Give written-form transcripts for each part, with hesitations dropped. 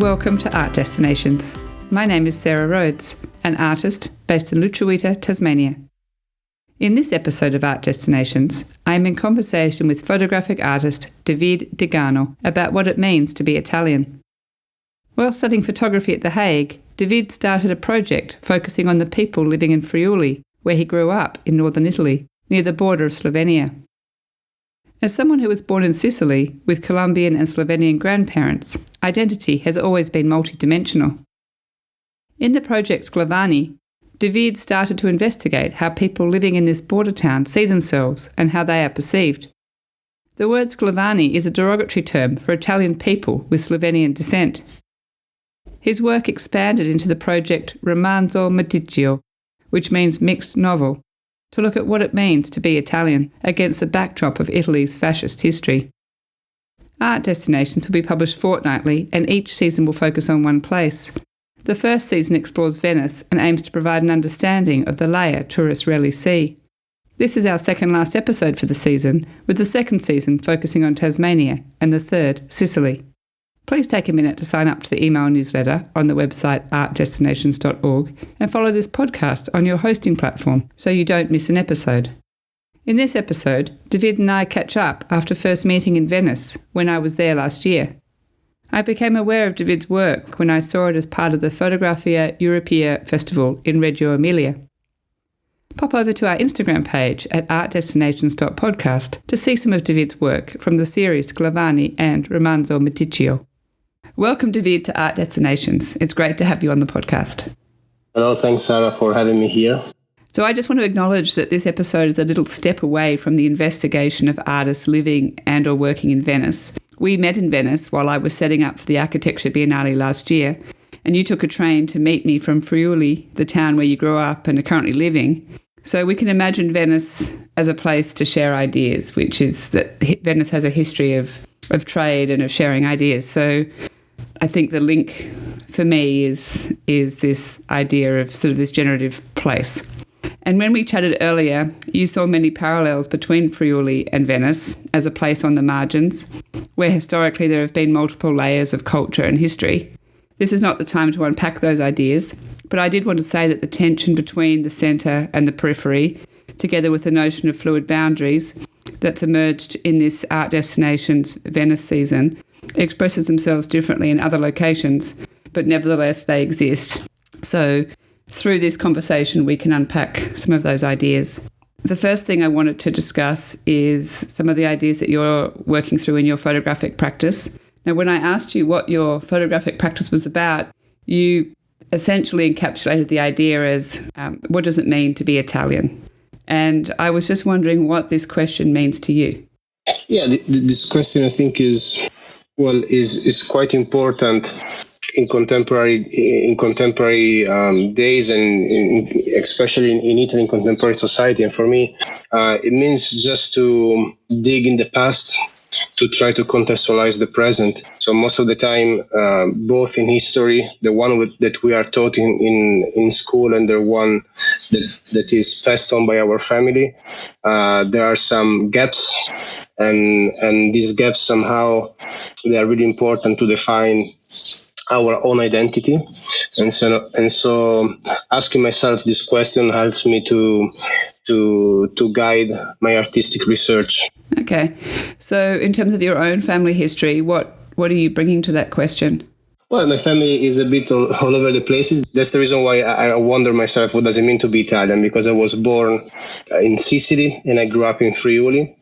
Welcome to Art Destinations. My name is Sarah Rhodes, an artist based in Lutruwita, Tasmania. In this episode of Art Destinations, I am in conversation with photographic artist Davide Degano about what it means to be Italian. While studying photography at The Hague, Davide started a project focusing on the people living in Friuli, where he grew up in northern Italy, near the border of Slovenia. As someone who was born in Sicily with Columbian and Slovenian grandparents, identity has always been multidimensional. In the project Sclavanie, Davide started to investigate how people living in this border town see themselves and how they are perceived. The word Sclavanie is a derogatory term for Italian people with Slovenian descent. His work expanded into the project Romanzo Meticcio, which means mixed novel, to look at what it means to be Italian against the backdrop of Italy's fascist history. Art Destinations will be published fortnightly, and each season will focus on one place. The first season explores Venice and aims to provide an understanding of the layer tourists rarely see. This is our second last episode for the season, with the second season focusing on Tasmania and the third, Sicily. Please take a minute to sign up to the email newsletter on the website artdestinations.org and follow this podcast on your hosting platform so you don't miss an episode. In this episode, Davide and I catch up after first meeting in Venice when I was there last year. I became aware of Davide's work when I saw it as part of the Photographic Europea Festival in Reggio Emilia. Pop over to our Instagram page at artdestinations.podcast to see some of Davide's work from the series Sclavanie and Romanzo Meticcio. Welcome, Davide, to Art Destinations. It's great to have you on the podcast. Hello, thanks, Sarah, for having me here. So I just want to acknowledge that this episode is a little step away from the investigation of artists living and or working in Venice. We met in Venice while I was setting up for the Architecture Biennale last year, and you took a train to meet me from Friuli, the town where you grew up and are currently living. So we can imagine Venice as a place to share ideas, which is that Venice has a history of trade and of sharing ideas. So I think the link for me is this idea of sort of this generative place. And when we chatted earlier, you saw many parallels between Friuli and Venice as a place on the margins, where historically there have been multiple layers of culture and history. This is not the time to unpack those ideas, but I did want to say that the tension between the centre and the periphery, together with the notion of fluid boundaries that's emerged in this Art Destinations Venice season, expresses themselves differently in other locations, but nevertheless they exist. So through this conversation we can unpack some of those ideas. The first thing I wanted to discuss is some of the ideas that you're working through in your photographic practice. Now, when I asked you what your photographic practice was about, you essentially encapsulated the idea as what does it mean to be Italian? And I was just wondering what this question means to you. Yeah, this question I think is quite important in contemporary days, and especially in Italy, in contemporary society. And for me, it means just to dig in the past to try to contextualize the present. So most of the time, both in history, the one that we are taught in school and the one that is passed on by our family, there are some gaps, and these gaps somehow they are really important to define our own identity. And so asking myself this question helps me to guide my artistic research. Okay. So in terms of your own family history, what are you bringing to that question? Well, my family is a bit all over the places. That's the reason why I wonder myself, what does it mean to be Italian? Because I was born in Sicily and I grew up in Friuli,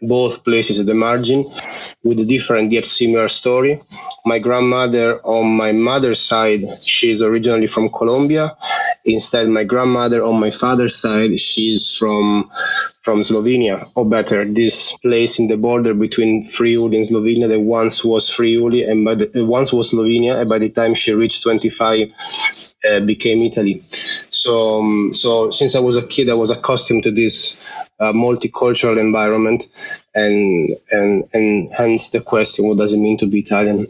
both places at the margin, with a different yet similar story. My grandmother on my mother's side, she's originally from Colombia. Instead, my grandmother on my father's side, she's from Slovenia, or better, this place in the border between Friuli and Slovenia that once was Friuli and once was Slovenia, and by the time she reached 25, became Italy. So since I was a kid, I was accustomed to this multicultural environment, and hence the question, what does it mean to be Italian?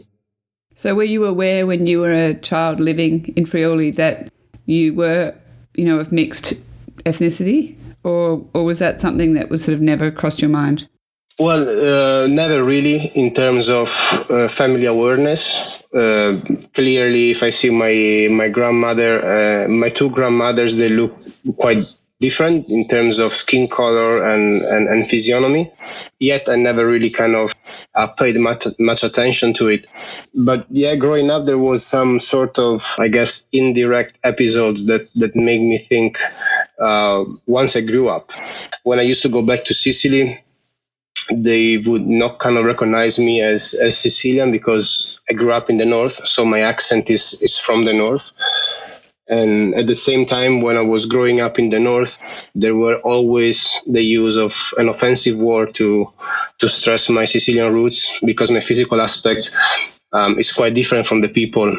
So were you aware when you were a child living in Friuli that you were, of mixed ethnicity, or was that something that was sort of never crossed your mind? Well, never really in terms of family awareness. clearly, if I see my grandmother, my two grandmothers, they look quite different in terms of skin color and physiognomy. Yet I never really kind of paid much attention to it. But yeah, growing up, there was some sort of, I guess, indirect episodes that made me think once I grew up. When I used to go back to Sicily, they would not kind of recognize me as Sicilian because I grew up in the north, so my accent is from the north. And at the same time, when I was growing up in the north, there were always the use of an offensive word to stress my Sicilian roots because my physical aspect is quite different from the people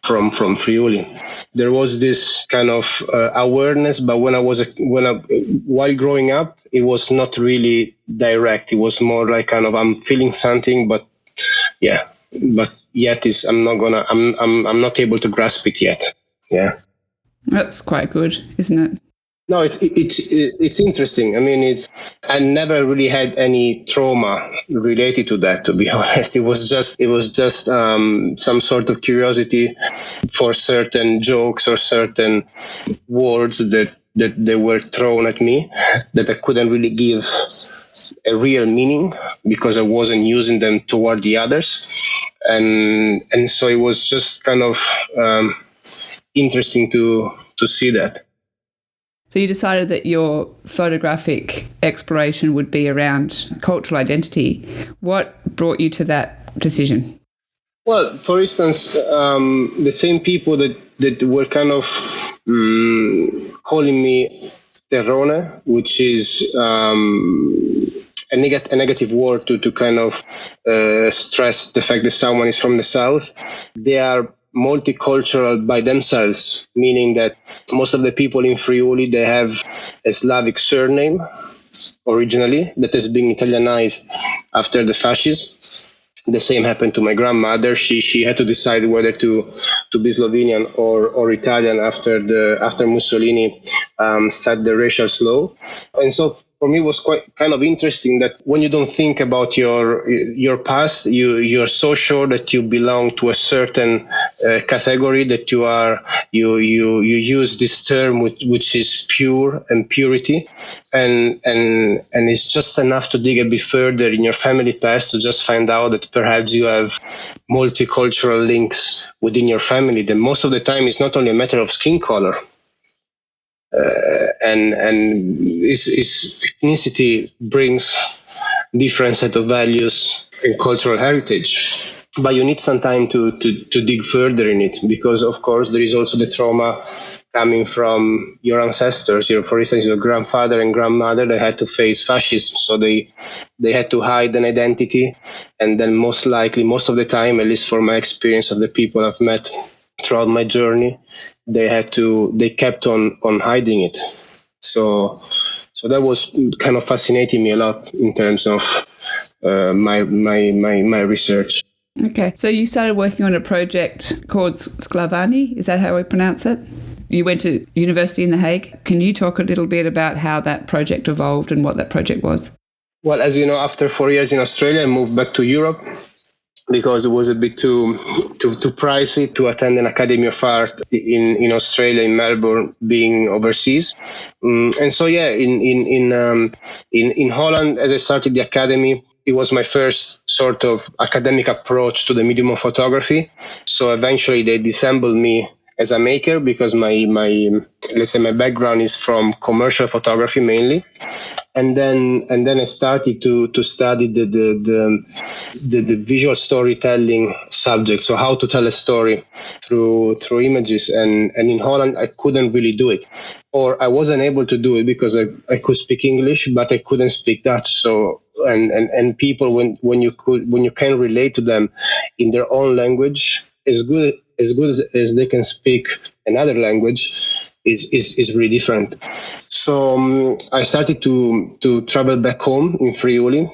from Friuli. There was this kind of awareness, but while growing up, it was not really direct. It was more like kind of I'm feeling something, but yeah, but yet is I'm not able to grasp it yet. Yeah. That's quite good, isn't it? No, it's interesting. I mean, I never really had any trauma related to that. To be honest, it was just some sort of curiosity for certain jokes or certain words that they were thrown at me that I couldn't really give a real meaning because I wasn't using them toward the others, and so it was just kind of interesting to see that. So you decided that your photographic exploration would be around cultural identity. What brought you to that decision? Well, for instance, the same people that were kind of calling me terrone, which is a negative word to kind of stress the fact that someone is from the south. They are multicultural by themselves, meaning that most of the people in Friuli, they have a Slavic surname originally that has been Italianized after the fascism. The same happened to my grandmother. She had to decide whether to be Slovenian or Italian after Mussolini set the racial law. And so for me, it was quite kind of interesting that when you don't think about your past, you're so sure that you belong to a certain category that you use this term which is pure and purity, and it's just enough to dig a bit further in your family past to just find out that perhaps you have multicultural links within your family. That most of the time it's not only a matter of skin color. And ethnicity brings different set of values and cultural heritage, but you need some time to dig further in it because of course there is also the trauma coming from your ancestors. For instance, your grandfather and grandmother, they had to face fascism, so they had to hide an identity, and then most likely, most of the time, at least for my experience of the people I've met throughout my journey, they kept on hiding it. So that was kind of fascinating me a lot in terms of my research. Okay, so you started working on a project called Sclavanie. Is that how we pronounce it? You went to university in The Hague. Can you talk a little bit about how that project evolved and what that project was? Well, as you know, after 4 years in Australia, I moved back to Europe because it was a bit too pricey to attend an Academy of Art in Australia, in Melbourne, being overseas. And so yeah, in Holland, as I started the academy, it was my first sort of academic approach to the medium of photography. So eventually they dissembled me as a maker because my let's say my background is from commercial photography mainly. And then I started to study the visual storytelling subject. So how to tell a story through images. And in Holland, I couldn't really do it, or I wasn't able to do it because I could speak English, but I couldn't speak Dutch. So and people when you can relate to them in their own language, as good as they can speak another language, is really different. So I started to travel back home in Friuli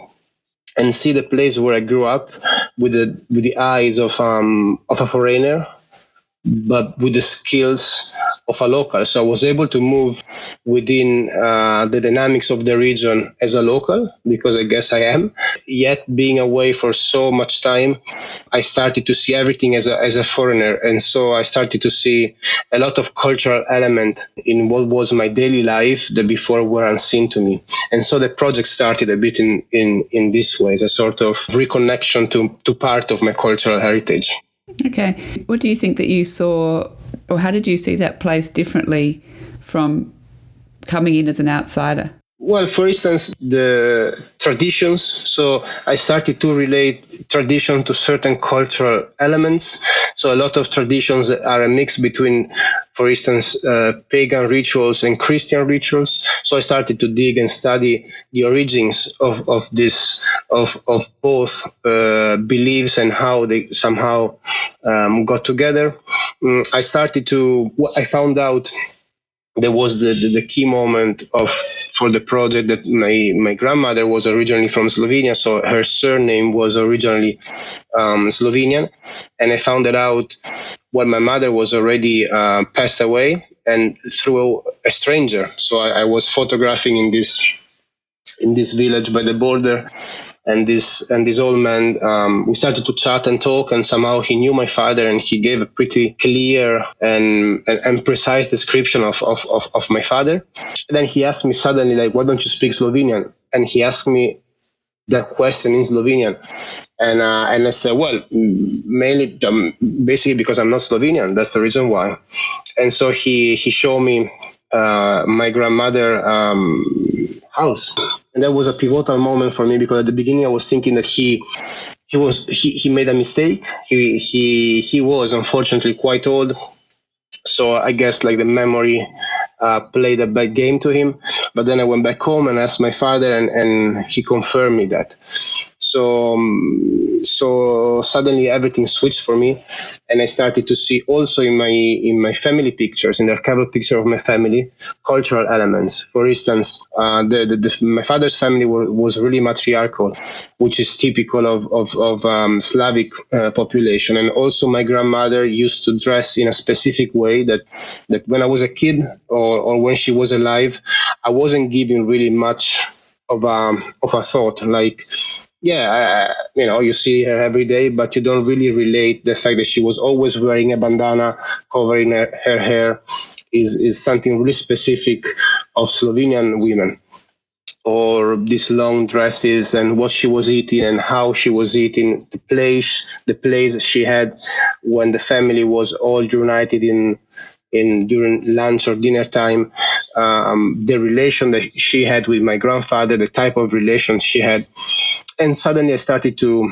and see the place where I grew up with the eyes of a foreigner, but with the skills of a local. So I was able to move within the dynamics of the region as a local, because I guess I am. Yet being away for so much time, I started to see everything as a foreigner. And so I started to see a lot of cultural element in what was my daily life that before were unseen to me. And so the project started a bit in this way, as a sort of reconnection to part of my cultural heritage. Okay. What do you think that you saw, or how did you see that place differently from coming in as an outsider? Well, for instance, the traditions. So I started to relate tradition to certain cultural elements. So a lot of traditions are a mix between, for instance, pagan rituals and Christian rituals. So I started to dig and study the origins of this, of both beliefs and how they somehow got together. I found out there was the key moment for the project that my grandmother was originally from Slovenia, so her surname was originally Slovenian, and I found it out when my mother was already passed away, and through a stranger. So I was photographing in this village by the border, and this old man, we started to chat and talk, and somehow he knew my father, and he gave a pretty clear and precise description of my father. And then he asked me suddenly, like, why don't you speak Slovenian? And he asked me that question in Slovenian. And I said, well, mainly, basically because I'm not Slovenian. That's the reason why. And so he showed me my grandmother house, and that was a pivotal moment for me, because at the beginning I was thinking that he made a mistake. He was unfortunately quite old, so I guess like the memory played a bad game to him. But then I went back home and asked my father, and he confirmed me that. So suddenly everything switched for me, and I started to see also in my family pictures, in the archival picture of my family, cultural elements. For instance, my father's family was really matriarchal, which is typical of Slavic population. And also my grandmother used to dress in a specific way that when I was a kid, or when she was alive, I wasn't giving really much of a thought. Like, yeah, you see her every day, but you don't really relate the fact that she was always wearing a bandana covering her hair is something really specific of Slovenian women. Or these long dresses, and what she was eating and how she was eating, the place she had when the family was all united in during lunch or dinner time, the relation that she had with my grandfather, the type of relation she had. And suddenly I started to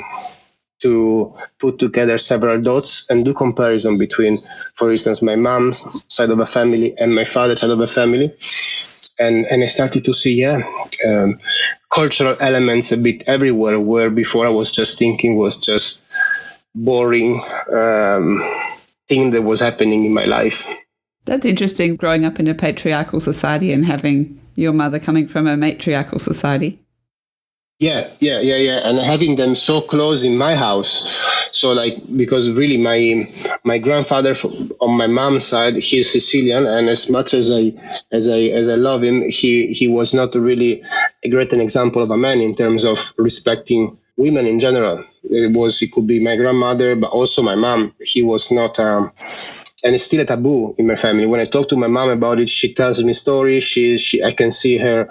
put together several dots and do comparison between, for instance, my mom's side of the family and my father's side of the family. And I started to see, cultural elements a bit everywhere, where before I was just thinking was just boring thing that was happening in my life. That's interesting, growing up in a patriarchal society and having your mother coming from a matriarchal society. Yeah. And having them so close in my house. So like, because really my grandfather on my mom's side, he's Sicilian, and as much as I love him, he was not really a great example of a man in terms of respecting women in general. It could be my grandmother, but also my mom. He was not. And it's still a taboo in my family. When I talk to my mom about it, she tells me stories. I can see her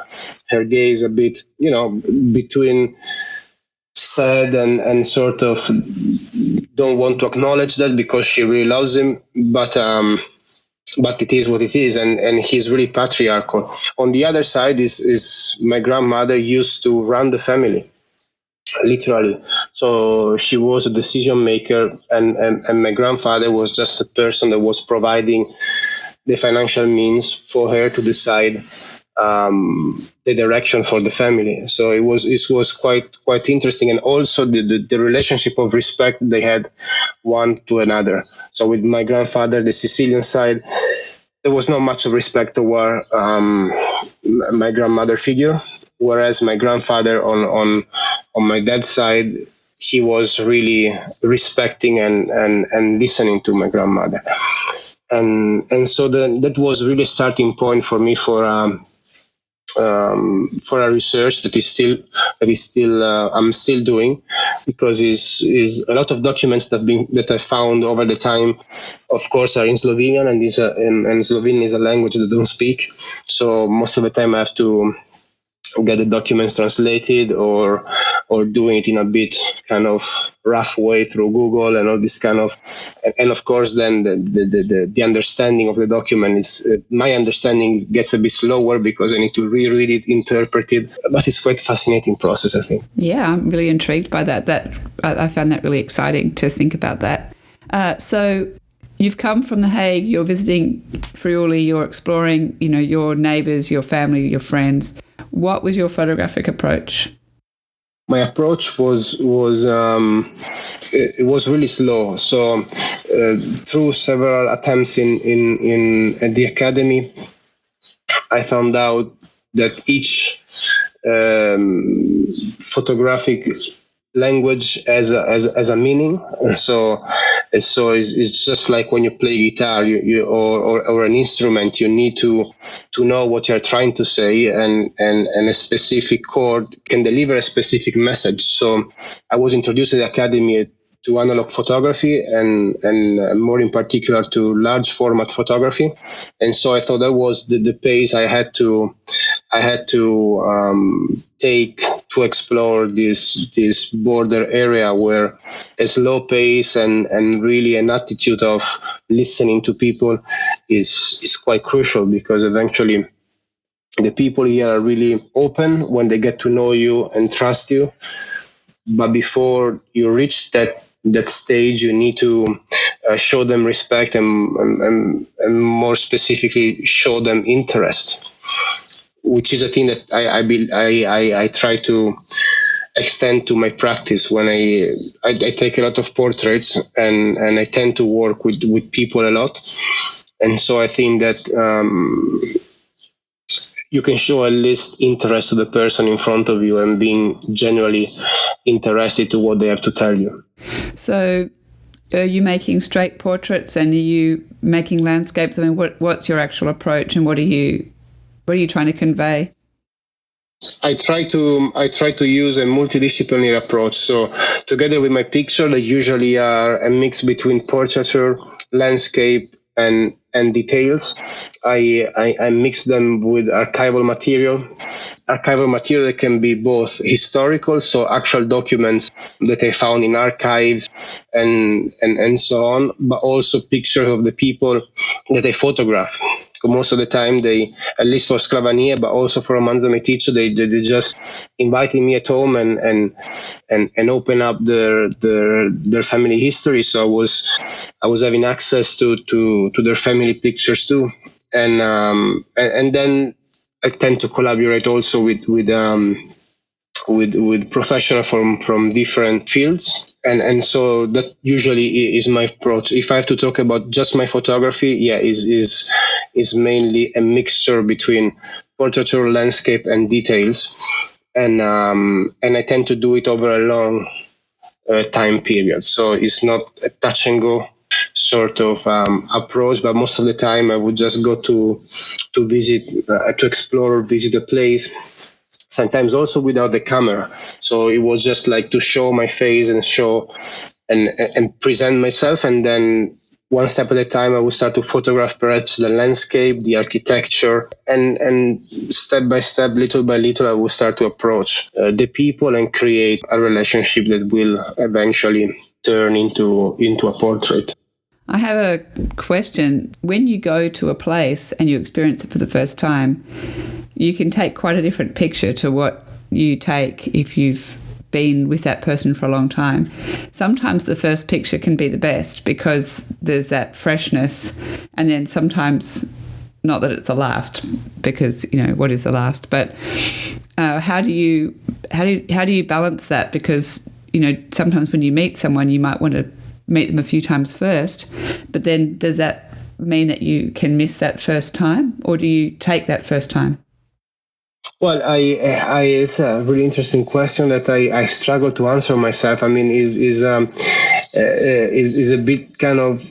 gaze a bit, between sad and sort of don't want to acknowledge that, because she really loves him. But it is what it is, and he's really patriarchal. On the other side is my grandmother used to run the family, literally. So she was a decision maker, and my grandfather was just a person that was providing the financial means for her to decide the direction for the family. So it was quite interesting, and also the relationship of respect they had one to another. So with my grandfather, the Sicilian side, there was not much of respect toward my grandmother figure, whereas my grandfather on my dad's side, he was really respecting and listening to my grandmother. and so then that was really a starting point for me for a research that is still I'm still doing, because is a lot of documents that I found over the time, of course, are in Slovenian, and Slovenian is a language that I don't speak, so most of the time I have to get the documents translated, or doing it in a bit kind of rough way through Google and all this kind of, and of course then the understanding of the document is my understanding gets a bit slower because I need to reread it, interpret it, but it's quite a fascinating process, I think. Yeah, I'm really intrigued by that. I found that really exciting to think about that. So you've come from The Hague, you're visiting Friuli, you're exploring, your neighbours, your family, your friends. What was your photographic approach? My approach was it was really slow. So through several attempts in at the academy, I found out that each photographic language as a meaning. So it's just like when you play guitar, or an instrument, you need to know what you're trying to say, and a specific chord can deliver a specific message. So I was introduced to the academy to analog photography, and more in particular to large format photography, and so I thought that was the pace I had to take to explore this border area, where a slow pace and really an attitude of listening to people is quite crucial, because eventually the people here are really open when they get to know you and trust you. But before you reach that stage, you need to show them respect, and more specifically show them interest, which is a thing that I try to extend to my practice when I take a lot of portraits, and I tend to work with people a lot, and so I think that you can show at least interest to the person in front of you, and being genuinely interested to what they have to tell you. So are you making straight portraits, and are you making landscapes? I mean, what's your actual approach, and what are you trying to convey? I try to use a multidisciplinary approach. So together with my picture, they usually are a mix between portraiture, landscape, and details. I mix them with archival material that can be both historical, so actual documents that I found in archives and so on, but also pictures of the people that I photograph. Most of the time, they, at least for Sclavanie, but also for Romanzo Meticcio, they just invited me at home and open up their family history. So I was having access to their family pictures too, and then I tend to collaborate also with professionals from different fields, and so that usually is my approach. If I have to talk about just my photography, is mainly a mixture between portraiture, landscape, and details, and I tend to do it over a long time period. So it's not a touch and go sort of approach, but most of the time I would just go to visit, to explore, visit a place, sometimes also without the camera. So it was just like to show my face and show and present myself, and then one step at a time I would start to photograph perhaps the landscape, the architecture, and step by step, little by little, I would start to approach the people and create a relationship that will eventually turn into a portrait. I have a question. When you go to a place and you experience it for the first time, you can take quite a different picture to what you take if you've been with that person for a long time. Sometimes the first picture can be the best because there's that freshness, and then sometimes, not that it's the last, because what is the last, but how do you balance that? Because sometimes when you meet someone, you might want to meet them a few times first, but then does that mean that you can miss that first time, or do you take that first time? Well, it's a really interesting question that I struggle to answer myself. I mean, is a bit kind of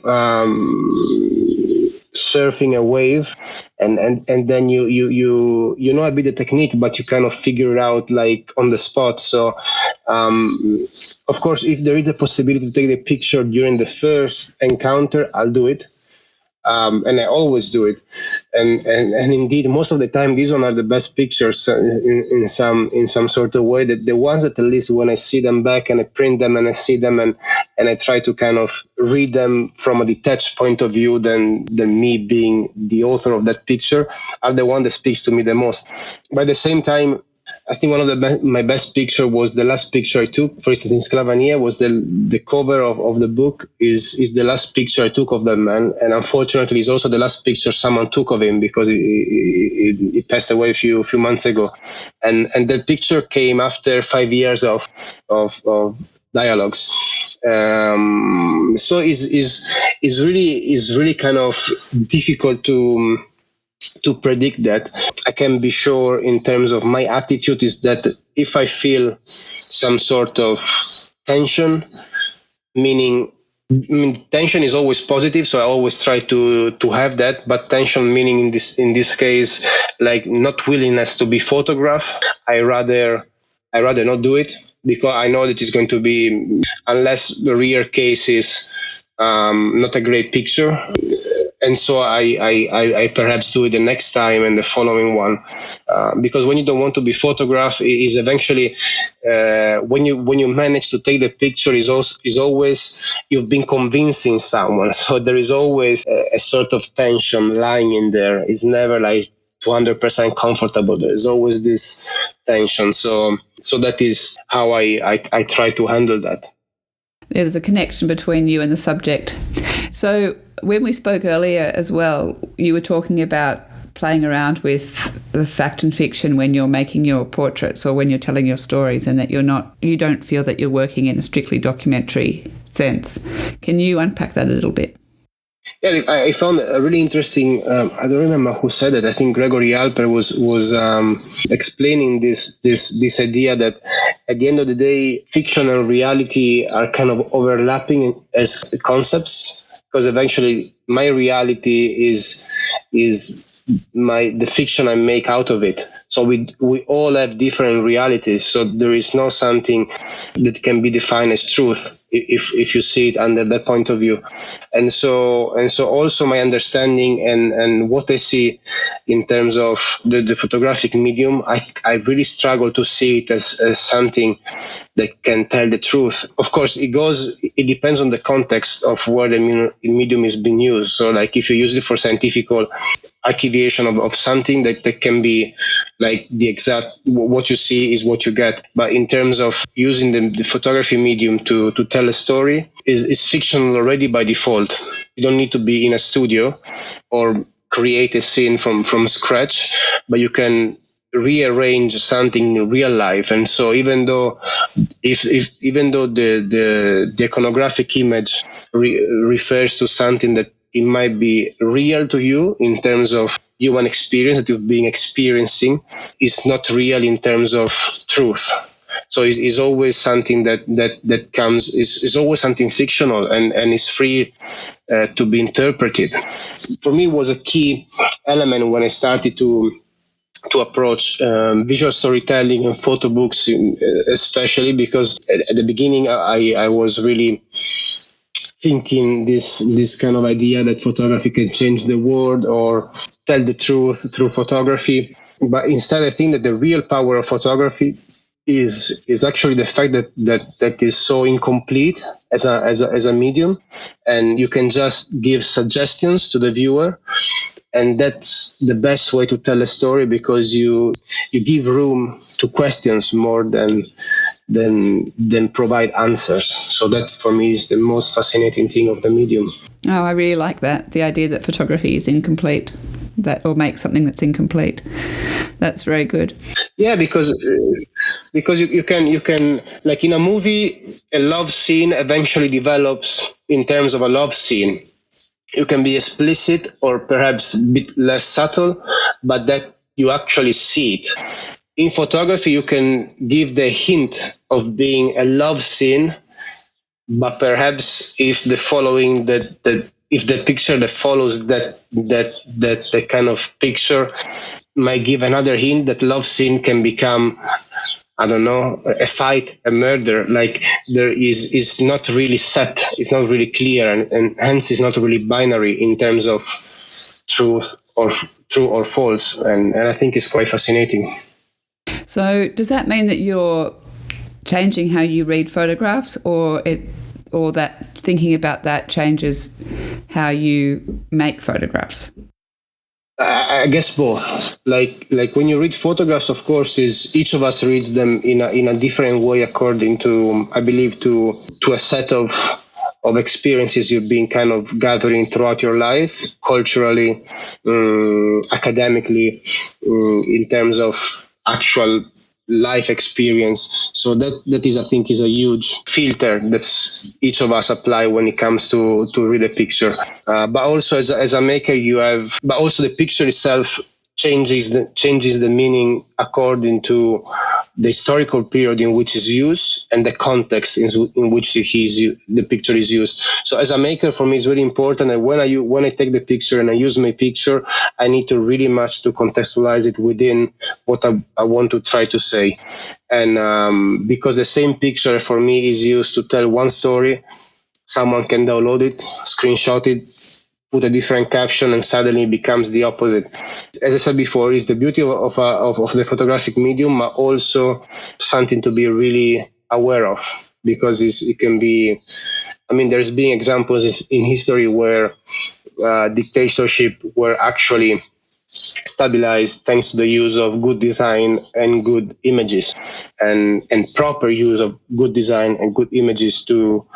surfing a wave, and then you know a bit the technique, but you kind of figure it out like on the spot. So of course, if there is a possibility to take the picture during the first encounter, I'll do it. And I always do it, and indeed, most of the time, these one are the best pictures in some sort of way. That the ones that at least when I see them back and I print them and I see them and I try to kind of read them from a detached point of view than me being the author of that picture, are the one that speaks to me the most. By the same time, I think one of my best picture was the last picture I took. For instance, in Sclavanie, was the cover of the book is the last picture I took of that man, and unfortunately, it's also the last picture someone took of him because he passed away a few months ago, and that picture came after 5 years of dialogues. So is really kind of difficult to predict that. I can be sure in terms of my attitude is that if I feel some sort of tension, meaning tension is always positive, so I always try to have that. But tension meaning in this case, like not willingness to be photographed. I rather not do it because I know that it's going to be, unless the rare case is not a great picture. And so I perhaps do it the next time and the following one, because when you don't want to be photographed, is eventually when you manage to take the picture is always you've been convincing someone. So there is always a sort of tension lying in there. It's never like 200% comfortable. There is always this tension. So that is how I try to handle that. There's a connection between you and the subject. So when we spoke earlier as well, you were talking about playing around with the fact and fiction when you're making your portraits or when you're telling your stories, and that you don't feel that you're working in a strictly documentary sense. Can you unpack that a little bit? Yeah, I found a really interesting. I don't remember who said it. I think Gregory Alper was explaining this idea that at the end of the day, fiction and reality are kind of overlapping as concepts, because eventually my reality is the fiction I make out of it. So we all have different realities. So there is no something that can be defined as truth if you see it under that point of view. And so also my understanding and what I see in terms of the photographic medium, I really struggle to see it as something that can tell the truth. Of course, it depends on the context of where the medium is being used. So like if you use it for scientific archivation of something, that can be like the exact, what you see is what you get. But in terms of using the photography medium to tell a story, is fictional already by default. You don't need to be in a studio or create a scene from scratch, but you can rearrange something in real life. And so even though the iconographic image refers to something that it might be real to you in terms of human experience that you've been experiencing, it's not real in terms of truth. So it's always something that comes, is always something fictional and is free to be interpreted. For me, it was a key element when I started to approach visual storytelling and photo books, especially because at the beginning I was really thinking this kind of idea that photography can change the world or tell the truth through photography. But instead, I think that the real power of photography is actually the fact that is so incomplete as a medium, and you can just give suggestions to the viewer, and that's the best way to tell a story, because you give room to questions more than provide answers. So that for me is the most fascinating thing of the medium. Oh, I really like that. The idea that photography is incomplete, or make something that's incomplete. That's very good. Yeah, because you can, like in a movie, a love scene eventually develops in terms of a love scene. You can be explicit or perhaps a bit less subtle, but that you actually see it. In photography, you can give the hint of being a love scene, but perhaps if the following that if the picture that follows that kind of picture might give another hint that love scene can become, I don't know, a fight, a murder. Like there is not really set, it's not really clear, and hence it's not really binary in terms of truth or true or false. And I think it's quite fascinating. So does that mean that you're changing how you read photographs, or that thinking about that changes how you make photographs? I guess both. Like when you read photographs, of course, is each of us reads them in a different way according to, I believe, to a set of experiences you've been kind of gathering throughout your life, culturally, academically, in terms of actual life experience. So that is, I think, is a huge filter that each of us apply when it comes to read a picture. But also as a maker, but also the picture itself changes the meaning according to the historical period in which it's used and the context in which the picture is used. So as a maker, for me, it's really important that when I take the picture and I use my picture, I need to really much to contextualize it within what I want to try to say. And because the same picture for me is used to tell one story, someone can download it, screenshot it, put a different caption, and suddenly it becomes the opposite. As I said before, it's the beauty of the photographic medium, but also something to be really aware of, because it can be, I mean, there's been examples in history where dictatorship were actually stabilized thanks to the use of good design and good images, and proper use of good design and good images to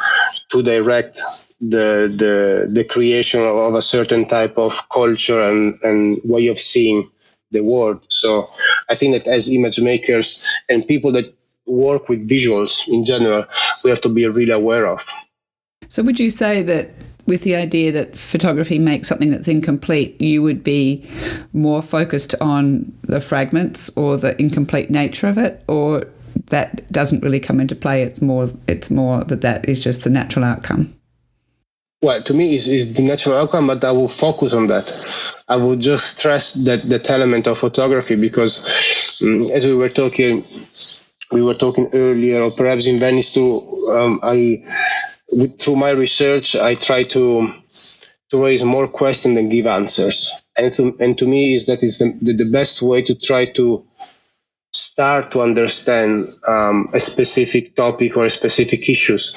direct the creation of a certain type of culture and way of seeing the world. So I think that as image makers and people that work with visuals in general, we have to be really aware of. So would you say that with the idea that photography makes something that's incomplete, you would be more focused on the fragments or the incomplete nature of it, or that doesn't really come into play? It's more that is just the natural outcome? Well, to me, is the natural outcome, but I will focus on that. I will just stress that element of photography, because as we were talking earlier, or perhaps in Venice too, through my research, I try to raise more questions than give answers. And to me, that is the best way to try to start to understand a specific topic or a specific issues.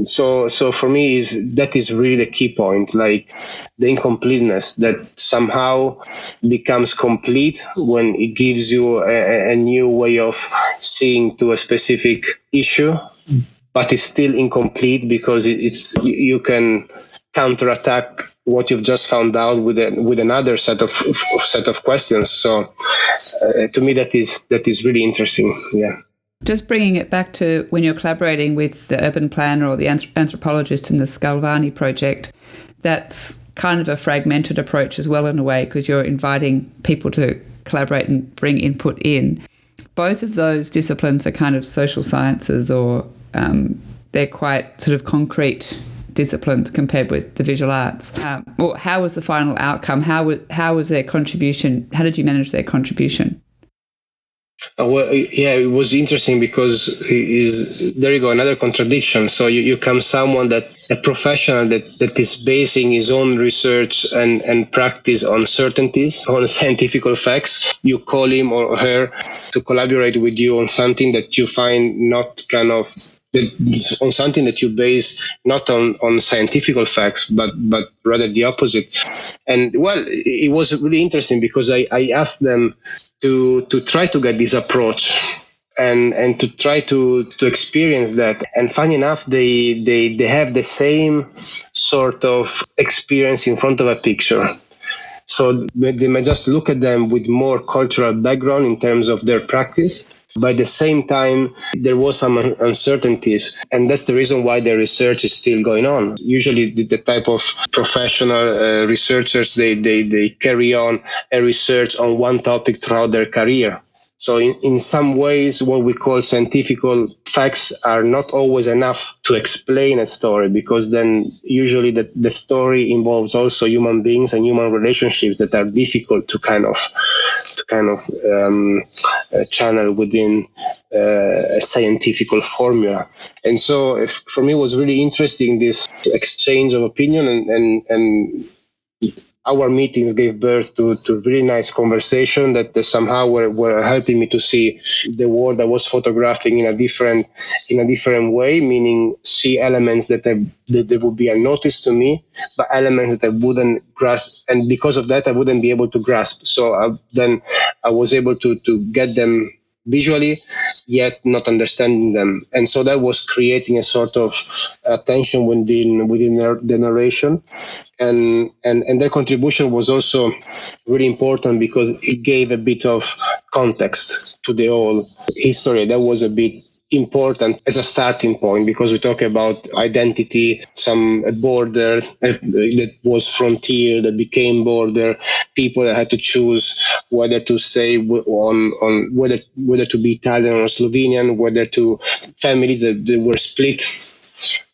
So for me, that is really the key point, like the incompleteness that somehow becomes complete when it gives you a new way of seeing to a specific issue, but it's still incomplete because you can counterattack what you've just found out with another set of questions. So to me, that is really interesting. Yeah. Just bringing it back to when you're collaborating with the urban planner or the anthropologist in the Sclavanie project, that's kind of a fragmented approach as well in a way, because you're inviting people to collaborate and bring input in. Both of those disciplines are kind of social sciences, or they're quite sort of concrete disciplines compared with the visual arts. Or how was the final outcome? How was their contribution? How did you manage their contribution? Well, yeah, it was interesting because there you go, another contradiction. So you come someone a professional that is basing his own research and practice on certainties, on scientific facts. You call him or her to collaborate with you on something that you find not kind of, on something that you base not on scientific facts, but rather the opposite. And well, it was really interesting because I asked them to try to get this approach and to try to experience that. And funny enough, they have the same sort of experience in front of a picture. So they may just look at them with more cultural background in terms of their practice. But at the same time, there was some uncertainties, and that's the reason why the research is still going on. Usually, the type of professional researchers, they carry on a research on one topic throughout their career. So in some ways, what we call scientific facts are not always enough to explain a story, because then usually the story involves also human beings and human relationships that are difficult to channel within a scientific formula. And so for me, it was really interesting, this exchange of opinion, and our meetings gave birth to really nice conversation that somehow were helping me to see the world I was photographing in a different way, meaning see elements that they would be unnoticed to me, but elements that I wouldn't grasp, and because of that I wouldn't be able to grasp. So then I was able to get them visually, yet not understanding them, and so that was creating a sort of tension within the narration. And their contribution was also really important because it gave a bit of context to the whole history. That was a bit important as a starting point, because we talk about identity, some border that was frontier that became border, people that had to choose whether to stay on whether to be Italian or Slovenian, whether to families that they were split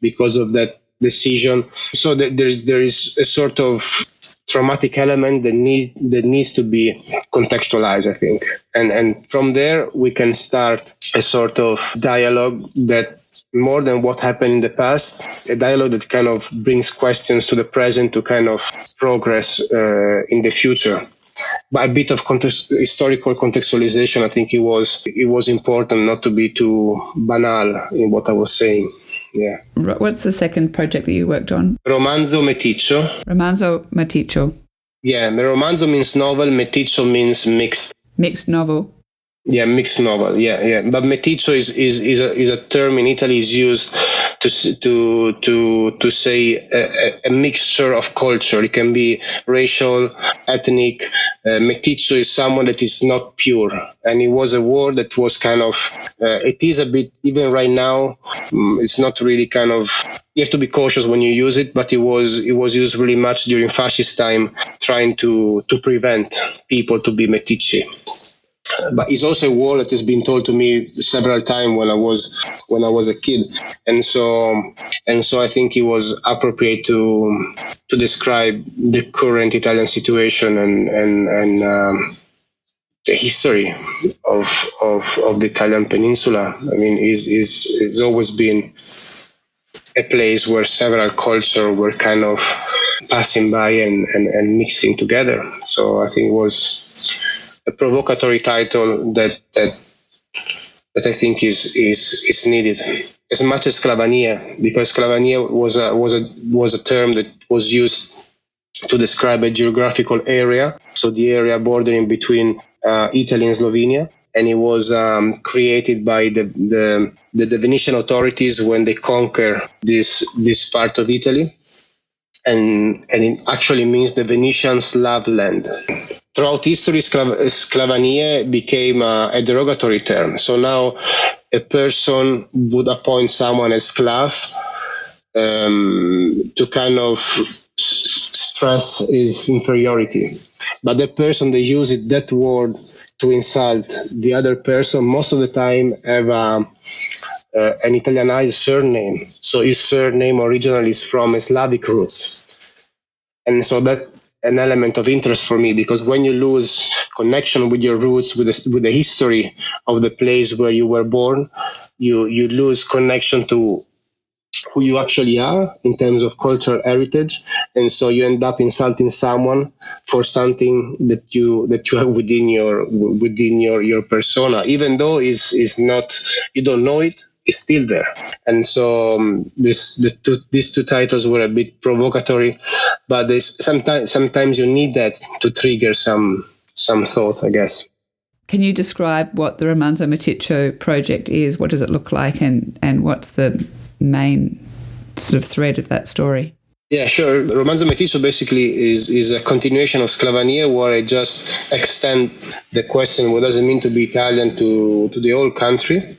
because of that decision. So there is a sort of traumatic element that needs to be contextualized, I think, and from there we can start a sort of dialogue that, more than what happened in the past, a dialogue that kind of brings questions to the present to kind of progress in the future. But a bit of historical contextualization, I think it was important, not to be too banal in what I was saying. Yeah. What's the second project that you worked on? Romanzo Meticcio. Romanzo Meticcio. Yeah, Romanzo means novel, Meticcio means mixed. Mixed novel. Yeah, mixed novel. Yeah. But meticcio is a term in Italy is used to say a mixture of culture. It can be racial, ethnic. Meticcio is someone that is not pure, and it was a word that was kind of. It is a bit, even right now. It's not really kind of. You have to be cautious when you use it, but it was used really much during fascist time, trying to prevent people to be meticci. But it's also a word that has been told to me several times when I was a kid, and so I think it was appropriate to describe the current Italian situation and the history of the Italian peninsula. I mean, it's always been a place where several cultures were kind of passing by and mixing together. So I think it was a provocatory title that I think is needed as much as Sclavanie, because Sclavanie was a term that was used to describe a geographical area, so the area bordering between Italy and Slovenia, and it was created by the Venetian authorities when they conquer this part of Italy, and it actually means the Venetian Slav land. Throughout history, Sclavanie became a derogatory term. So now a person would appoint someone as Sclav to kind of stress his inferiority. But the person that uses that word to insult the other person most of the time have an Italianized surname. So his surname originally is from Slavic roots. And so that an element of interest for me, because when you lose connection with your roots, with the history of the place where you were born, you lose connection to who you actually are in terms of cultural heritage, and so you end up insulting someone for something that you have within your persona, even though is not, you don't know it. It's still there. And so these two titles were a bit provocatory, but sometimes you need that to trigger some thoughts, I guess. Can you describe what the Romanzo Meticcio project is? What does it look like, and what's the main sort of thread of that story? Yeah, sure. Romanzo Meticcio basically is a continuation of Sclavanie, where I just extend the question, what does it mean to be Italian, to the whole country.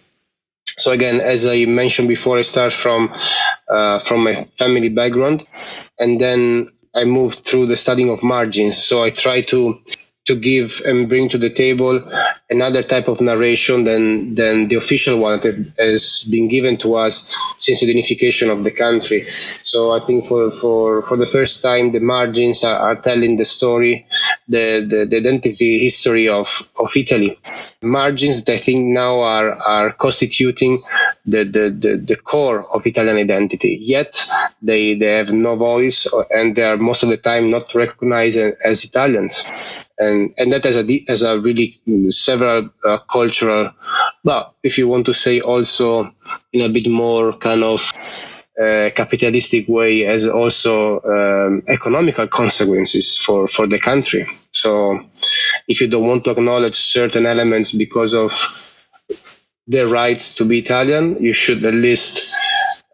So again, as I mentioned before, I start from my family background, and then I moved through the studying of margins. So I try to to give and bring to the table another type of narration than the official one that has been given to us since the unification of the country. So I think for the first time, the margins are telling the story, the identity history of Italy. Margins that I think now are constituting the core of Italian identity. Yet they have no voice, and they are most of the time not recognized as Italians. And that has a really several cultural, but if you want to say also in a bit more kind of capitalistic way, as also economical consequences for the country. So if you don't want to acknowledge certain elements because of their rights to be Italian, you should at least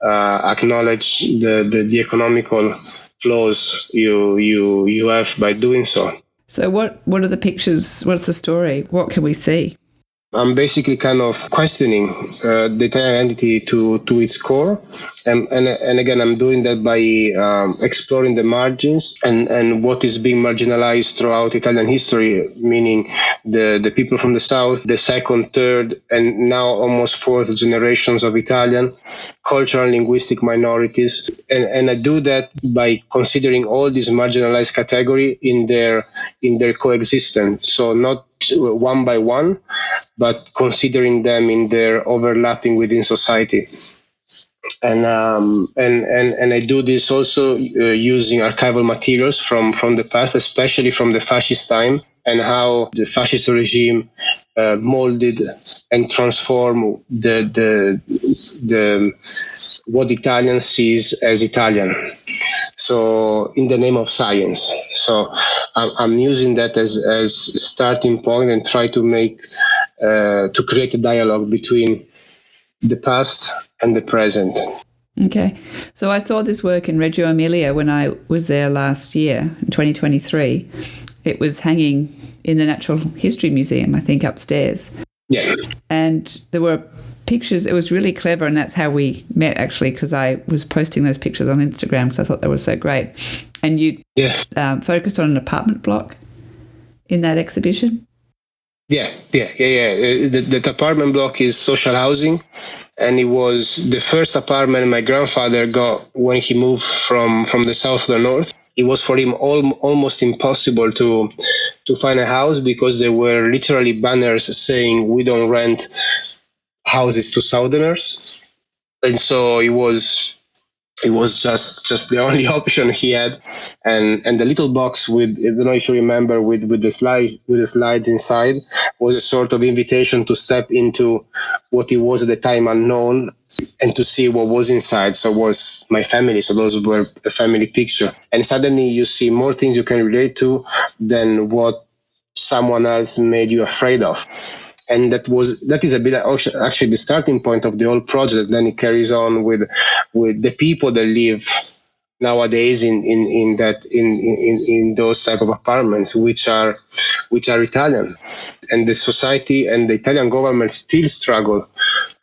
acknowledge the economical flaws you have by doing so. So what are the pictures? What's the story? What can we see? I'm basically kind of questioning the Italian identity to its core, and again, I'm doing that by exploring the margins and what is being marginalized throughout Italian history, meaning the people from the south, the second, third, and now almost fourth generations of Italian, cultural and linguistic minorities, and I do that by considering all these marginalized categories in their coexistence. So not one by one, but considering them in their overlapping within society. And I do this also using archival materials from the past, especially from the fascist time, and how the fascist regime molded and transformed the what Italian sees as Italian. So in the name of science. So I'm using that as starting point and try to make to create a dialogue between the past and the present. Okay. So I saw this work in Reggio Emilia when I was there last year, in 2023. It was hanging in the Natural History Museum, I think, upstairs. Yeah. And there were pictures. It was really clever, and that's how we met, actually, because I was posting those pictures on Instagram because I thought they were so great. And you focused on an apartment block in that exhibition? Yeah. The apartment block is social housing, and it was the first apartment my grandfather got when he moved from the south to the north. It was for him almost impossible to find a house because there were literally banners saying we don't rent houses to southerners, and so it was just the only option he had, and the little box with, I don't know if you remember, with the slides inside, was a sort of invitation to step into what it was at the time unknown and to see what was inside. So it was my family. So those were a family picture, and suddenly you see more things you can relate to than what someone else made you afraid of. And that is a bit actually the starting point of the whole project. Then it carries on with the people that live nowadays in those type of apartments, which are Italian, and the society and the Italian government still struggle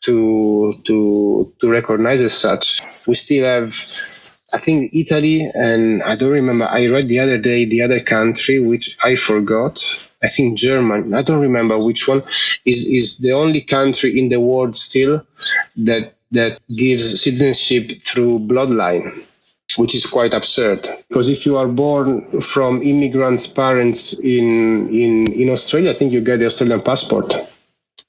to recognize as such. We still have, I think, Italy, and I don't remember. I read the other day the other country, which I forgot. I think Germany. I don't remember which one is the only country in the world still that gives citizenship through bloodline, which is quite absurd. Because if you are born from immigrants' parents in Australia, I think you get the Australian passport.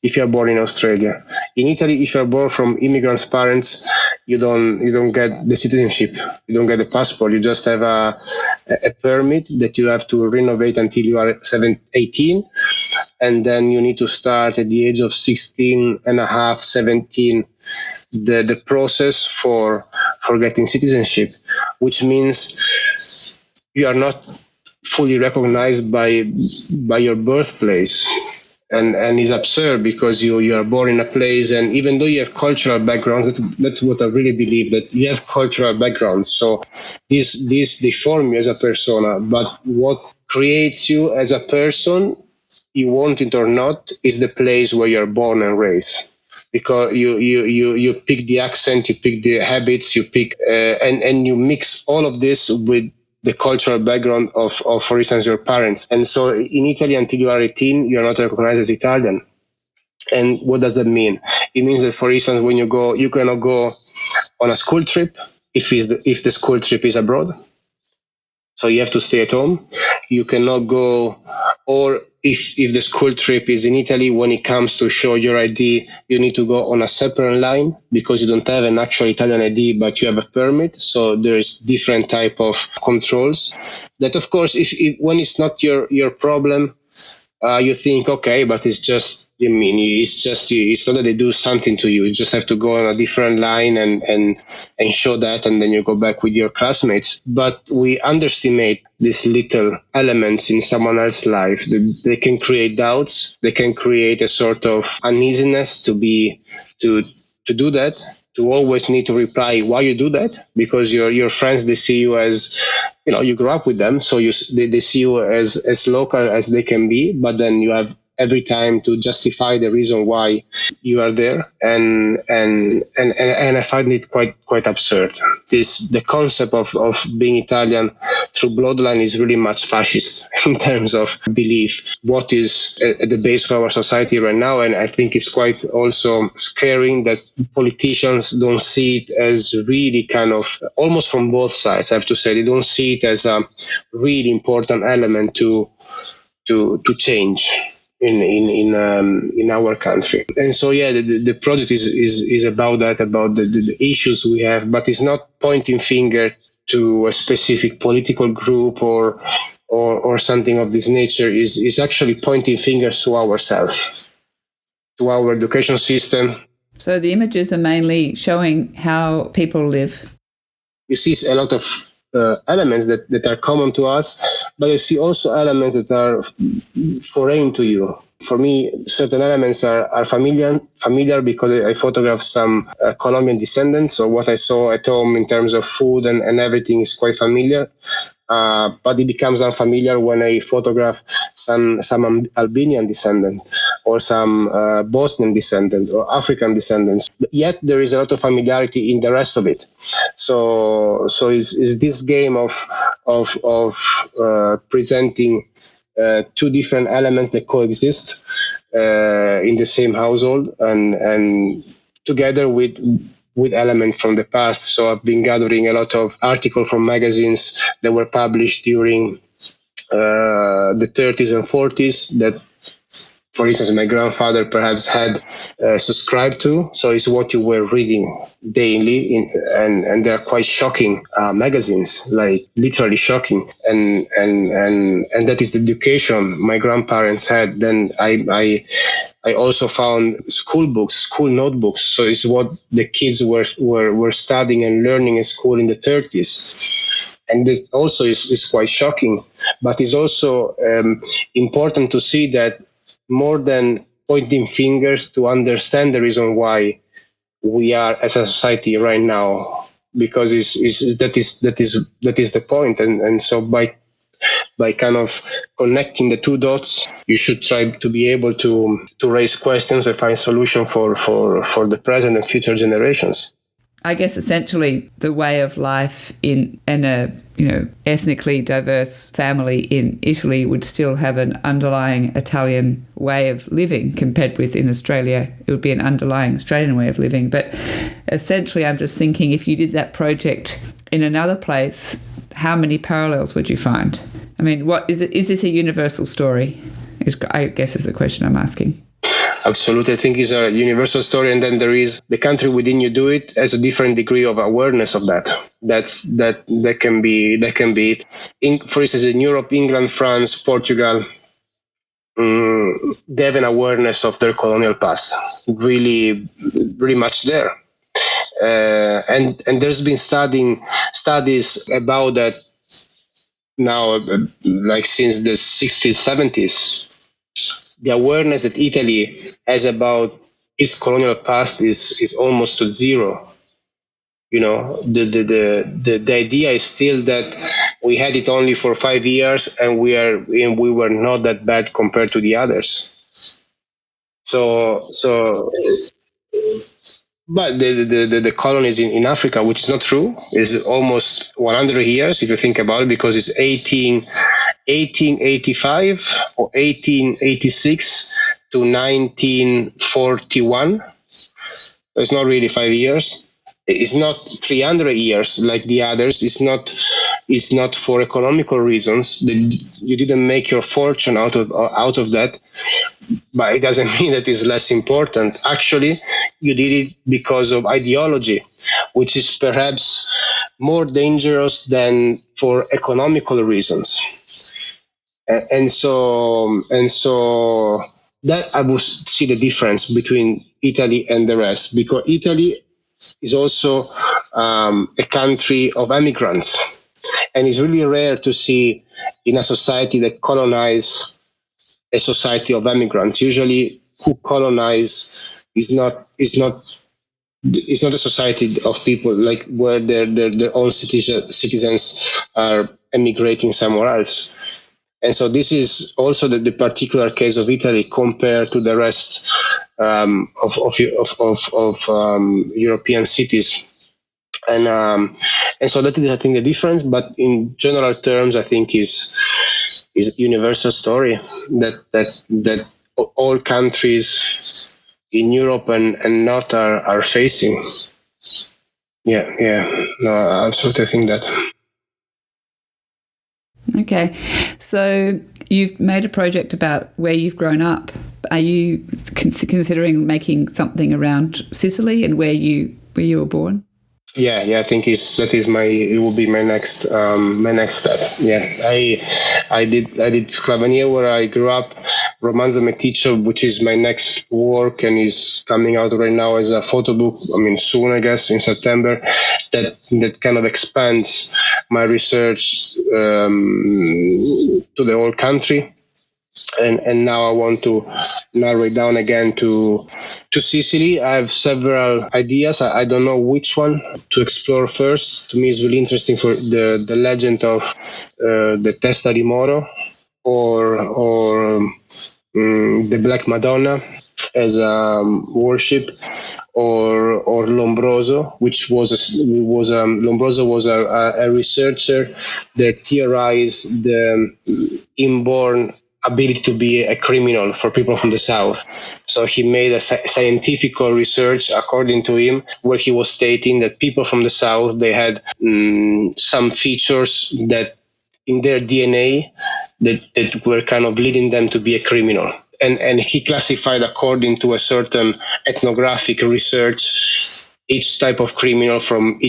If you are born in Australia, in Italy, if you are born from immigrants' parents, you don't get the citizenship. You don't get the passport. You just have a permit that you have to renovate until you are 18, and then you need to start at the age of 16 and a half, 17, the process for getting citizenship, which means you are not fully recognized by your birthplace. And it's absurd because you are born in a place, and even though you have cultural backgrounds, that's what I really believe, that you have cultural backgrounds. So this deform you as a persona, but what creates you as a person, you want it or not, is the place where you're born and raised. Because you pick the accent, you pick the habits, you pick and you mix all of this with the cultural background of, for instance, your parents. And so in Italy, until you are 18, you are not recognized as Italian. And what does that mean? It means that, for instance, when you go, you cannot go on a school trip if the school trip is abroad. So you have to stay at home. You cannot go, or if the school trip is in Italy, when it comes to show your ID, you need to go on a separate line because you don't have an actual Italian ID, but you have a permit. So there is different type of controls that, of course, if when it's not your problem, you think, okay, but it's just, it's not that they do something to you. You just have to go on a different line and show that, and then you go back with your classmates. But we underestimate these little elements in someone else's life. They can create doubts. They can create a sort of uneasiness to do that. To always need to reply why you do that, because your friends, they see you as, you grow up with them, so they see you as local as they can be, but then you have every time to justify the reason why you are there, and I find it quite absurd. The concept of being Italian through bloodline is really much fascist in terms of belief, what is at the base of our society right now, and I think it's quite also scaring that politicians don't see it as really kind of, almost from both sides, I have to say, they don't see it as a really important element to change in our country. And so the project is about that, about the issues we have, but it's not pointing finger to a specific political group or something of this nature. Is actually pointing fingers to ourselves, to our education system. So the images are mainly showing how people live. You see a lot of elements that are common to us, but you see also elements that are foreign to you. For me, certain elements are familiar because I photographed some Colombian descendants, so what I saw at home in terms of food and everything is quite familiar. But it becomes unfamiliar when I photograph some Albanian descendant or some Bosnian descendant or African descendants. But yet there is a lot of familiarity in the rest of it. So is this game of presenting two different elements that coexist in the same household and together with elements from the past. So I've been gathering a lot of articles from magazines that were published during the 30s and 40s that, for instance, my grandfather perhaps had subscribed to. So it's what you were reading daily, and they're quite shocking magazines, like literally shocking. And that is the education my grandparents had. Then I also found school books, school notebooks. So it's what the kids were studying and learning in school in the 30s. And it also is quite shocking. But it's also important to see that more than pointing fingers, to understand the reason why we are as a society right now, because that is the point. And so by kind of connecting the two dots, you should try to be able to raise questions and find solution for the present and future generations. I guess essentially the way of life in a ethnically diverse family in Italy would still have an underlying Italian way of living compared with in Australia. It would be an underlying Australian way of living. But essentially I'm just thinking, if you did that project in another place, how many parallels would you find? I mean, what is it? Is this a universal story? I guess is the question I'm asking. Absolutely. I think it's a universal story, and then there is the country within you do it has a different degree of awareness of that. That can be it. For instance, in Europe, England, France, Portugal, they have an awareness of their colonial past, really, really much there. And there's been studies about that now, like since the 60s, 70s. The awareness that Italy has about its colonial past is almost to zero. The idea is still that we had it only for 5 years and we were not that bad compared to the others. So But the colonies in Africa, which is not true, is almost 100 years if you think about it, because it's 1885 or 1886 to 1941. It's not really 5 years. It's not 300 years like the others. It's not for economical reasons. You didn't make your fortune out of that, but it doesn't mean that it's less important. Actually, you did it because of ideology, which is perhaps more dangerous than for economical reasons. And so that I would see the difference between Italy and the rest, because Italy is also a country of immigrants, and it's really rare to see in a society that colonize a society of immigrants. Usually, who colonize is not a society of people like where their own citizens are emigrating somewhere else. And so this is also the particular case of Italy compared to the rest of European cities. And so that is, I think, the difference. But in general terms, I think is universal story that all countries in Europe and not are facing. Yeah. No, I absolutely think that. Okay, so you've made a project about where you've grown up. Are you considering making something around Sicily and where you were born? Yeah, I think it will be my next step. Yeah, I did Sclavanie where I grew up, Romanzo Meticcio, which is my next work and is coming out right now as a photo book. I mean, soon, I guess, in September. That kind of expands my research to the whole country. And now I want to narrow it down again to Sicily. I have several ideas. I don't know which one to explore first. To me, it's really interesting for the legend of the Testa di Moro or the Black Madonna as worship, or Lombroso, which Lombroso was a researcher that theorized the inborn ability to be a criminal for people from the South. So he made a scientific research, according to him, where he was stating that people from the South, they had some features that in their DNA that were kind of leading them to be a criminal. And he classified, according to a certain ethnographic research, each type of criminal from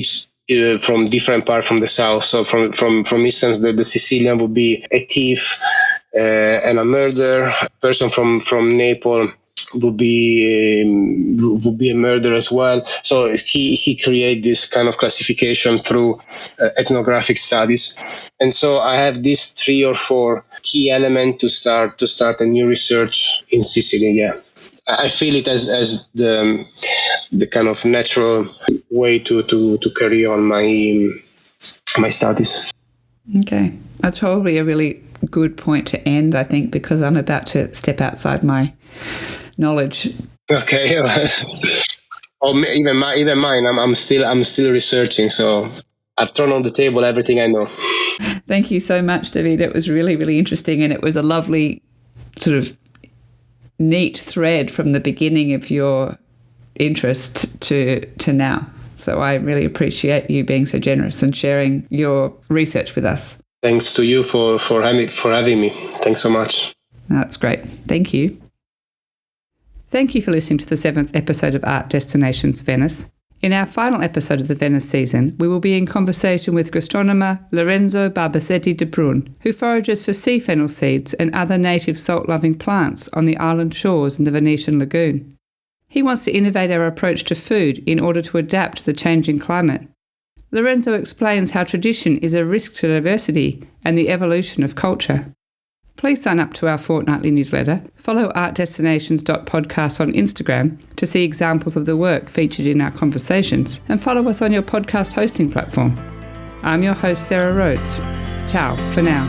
different parts from the South. So from instance, the Sicilian would be a thief and a murderer. A person from Naples would be a murderer as well. So he created this kind of classification through ethnographic studies. And so I have these 3 or 4 key elements to start a new research in Sicily. Yeah, I feel it as the kind of natural way to carry on my studies. Okay, that's probably a really good point to end, I think, because I'm about to step outside my knowledge. Okay, or even mine. I'm still researching, so I've thrown on the table everything I know. Thank you so much, David. It was really, really interesting, and it was a lovely sort of neat thread from the beginning of your interest to now. So I really appreciate you being so generous and sharing your research with us. Thanks to you for having me. Thanks so much. That's great. Thank you. Thank you for listening to the 7th episode of Art Destinations Venice. In our final episode of the Venice season, we will be in conversation with gastronomer Lorenzo Barbasetti de Prun, who forages for sea fennel seeds and other native salt-loving plants on the island shores in the Venetian lagoon. He wants to innovate our approach to food in order to adapt to the changing climate. Lorenzo explains how tradition is a risk to diversity and the evolution of culture. Please sign up to our fortnightly newsletter, follow artdestinations.podcast on Instagram to see examples of the work featured in our conversations, and follow us on your podcast hosting platform. I'm your host, Sarah Rhodes. Ciao for now.